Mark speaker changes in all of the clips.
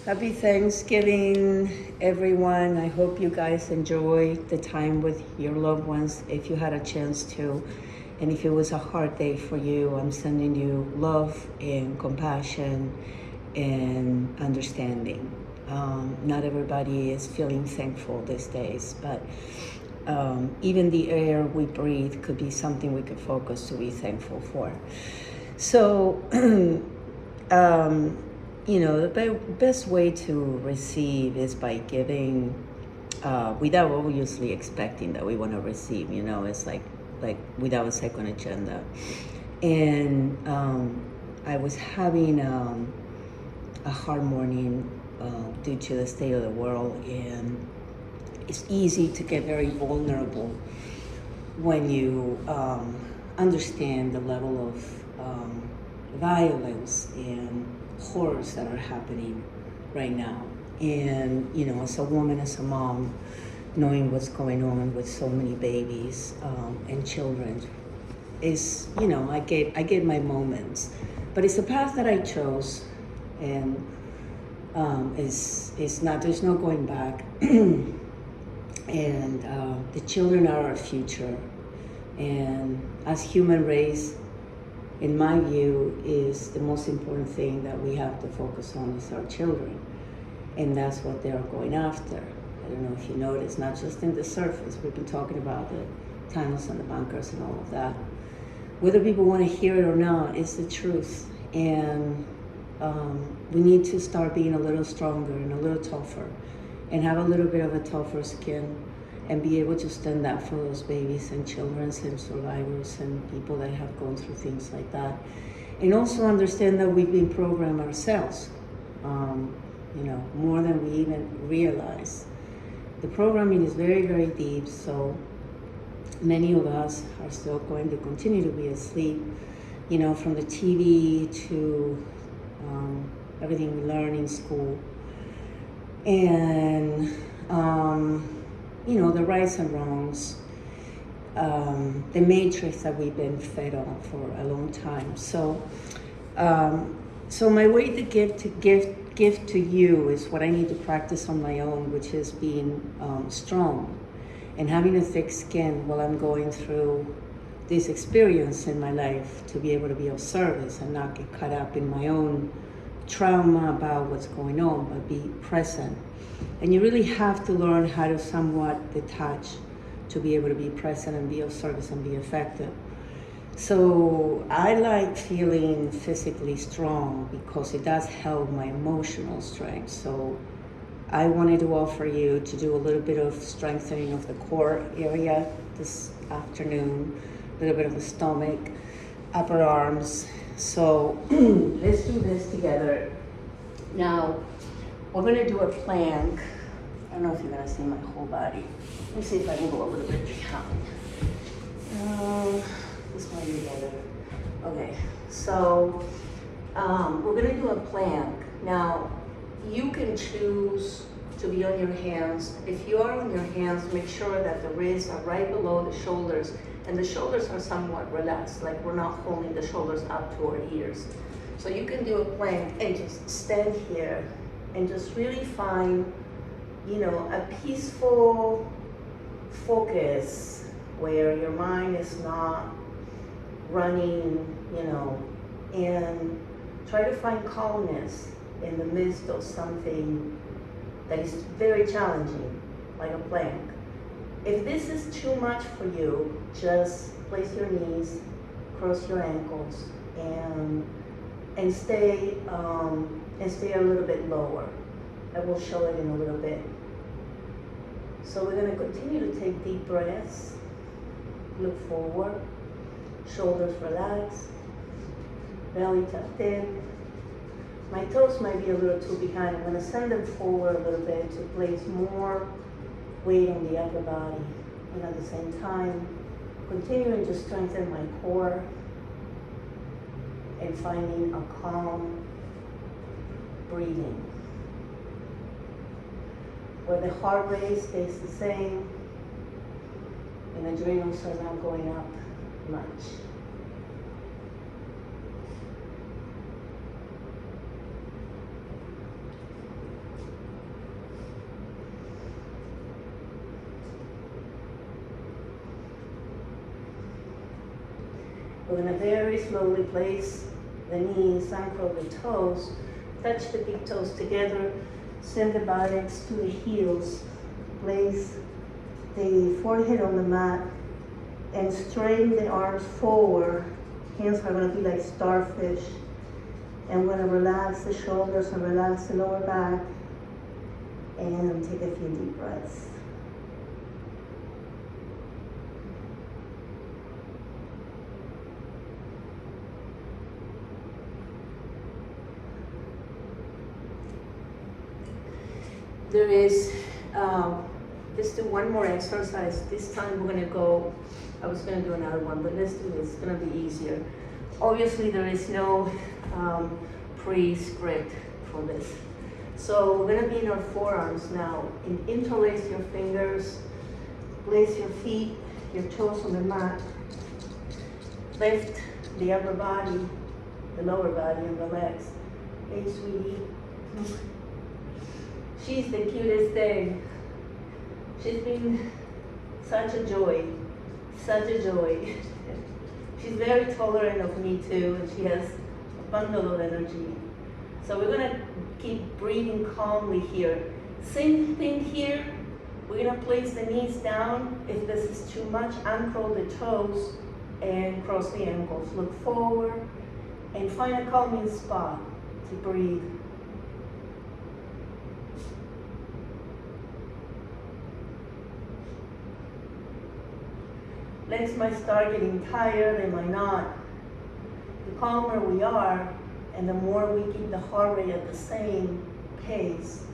Speaker 1: Happy Thanksgiving, everyone. I hope you guys enjoy the time with your loved ones if you had a chance to. And if it was a hard day for you, I'm sending you love and compassion and understanding. Not everybody is feeling thankful these days, but even the air we breathe could be something we could focus to be thankful for. So, the best way to receive is by giving without obviously expecting that we want to receive. It's like without a second agenda. And I was having a hard morning due to the state of the world, and it's easy to get very vulnerable when you understand the level of violence and horrors that are happening right now. And, as a woman, as a mom, knowing what's going on with so many babies and children is, I get my moments. But it's a path that I chose, and it's not, there's no going back. And the children are our future. And as human race, in my view, is the most important thing that we have to focus on is our children. And that's what they're going after. I don't know if you noticed, not just in the surface, we've been talking about the tunnels and the bunkers and all of that. Whether people want to hear it or not, it's the truth. And we need to start being a little stronger and a little tougher and have a little bit of a tougher skin and be able to stand up for those babies and children and survivors and people that have gone through things like that. And also understand that we've been programmed ourselves, more than we even realize. The programming is very, very deep, so many of us are still going to continue to be asleep, from the TV to everything we learn in school. And, the rights and wrongs, the matrix that we've been fed on for a long time. So my way to give to you is what I need to practice on my own, which is being strong and having a thick skin while I'm going through this experience in my life, to be able to be of service and not get caught up in my own trauma about what's going on, but be present. And you really have to learn how to somewhat detach to be able to be present and be of service and be effective. So I like feeling physically strong because it does help my emotional strength. So I wanted to offer you to do a little bit of strengthening of the core area this afternoon, a little bit of the stomach, upper arms. So let's do this together. Now, we're gonna do a plank. I don't know if you're gonna see my whole body. Let me see if I can go a little bit behind. This might be better. Okay, so we're gonna do a plank. Now, you can choose to be on your hands. If you are on your hands, make sure that the wrists are right below the shoulders, and the shoulders are somewhat relaxed, like we're not holding the shoulders up to our ears. So you can do a plank and just stand here and just really find, a peaceful focus where your mind is not running, and try to find calmness in the midst of something that is very challenging, like a plank. If this is too much for you, just place your knees, cross your ankles, and stay a little bit lower. I will show it in a little bit. So we're going to continue to take deep breaths. Look forward, shoulders relaxed, belly tucked in. My toes might be a little too behind. I'm going to send them forward a little bit to place more weight on the upper body. And at the same time, continuing to strengthen my core and finding a calm breathing, where the heart rate stays the same and the adrenals are not going up much. We're gonna very slowly place the knees, uncurl the toes, touch the big toes together, send the buttocks to the heels, place the forehead on the mat, and straighten the arms forward. Hands are gonna be like starfish. And we're gonna relax the shoulders and relax the lower back, and take a few deep breaths. There is, let's do one more exercise. This time we're gonna go, I was gonna do another one, but let's do this, it's gonna be easier. Obviously there is no pre-script for this. So we're gonna be in our forearms now. Interlace your fingers, place your feet, your toes on the mat. Lift the upper body, the lower body, and relax. Hey, sweetie. She's the cutest thing. She's been such a joy, such a joy. She's very tolerant of me too, and she has a bundle of energy. So we're gonna keep breathing calmly here. Same thing here. We're gonna place the knees down. If this is too much, uncurl the toes and cross the ankles. Look forward and find a calming spot to breathe. Legs might start getting tired, they might not. The calmer we are, and the more we keep the heart rate at the same pace,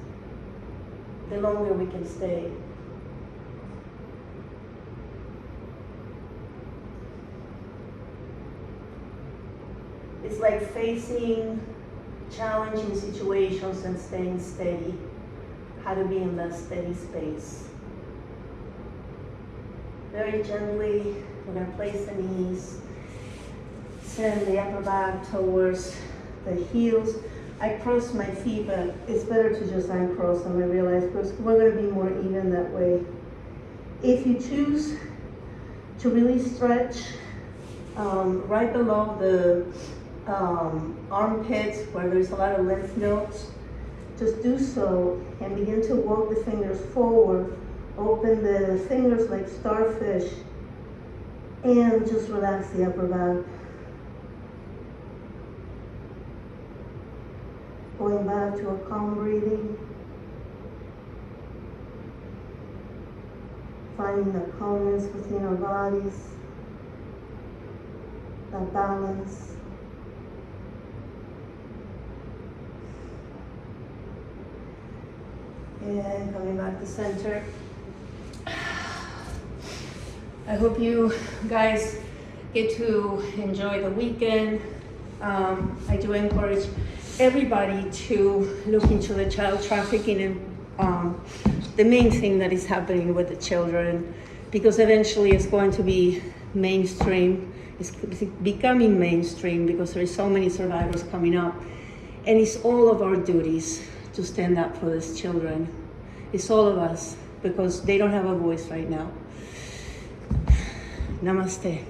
Speaker 1: the longer we can stay. It's like facing challenging situations and staying steady. How to be in that steady space. Very gently, we're gonna place the knees, send the upper back towards the heels. I cross my feet, but it's better to just uncross them, I realize, because we're gonna be more even that way. If you choose to really stretch right below the armpits where there's a lot of lymph nodes, just do so and begin to walk the fingers forward. Open the fingers like starfish and just relax the upper back. Going back to a calm breathing. Finding the calmness within our bodies. That balance. And coming back to center. I hope you guys get to enjoy the weekend. I do encourage everybody to look into the child trafficking and the main thing that is happening with the children, because eventually it's going to be mainstream. It's becoming mainstream because there are so many survivors coming up. And it's all of our duties to stand up for these children. It's all of us, because they don't have a voice right now. Namaste.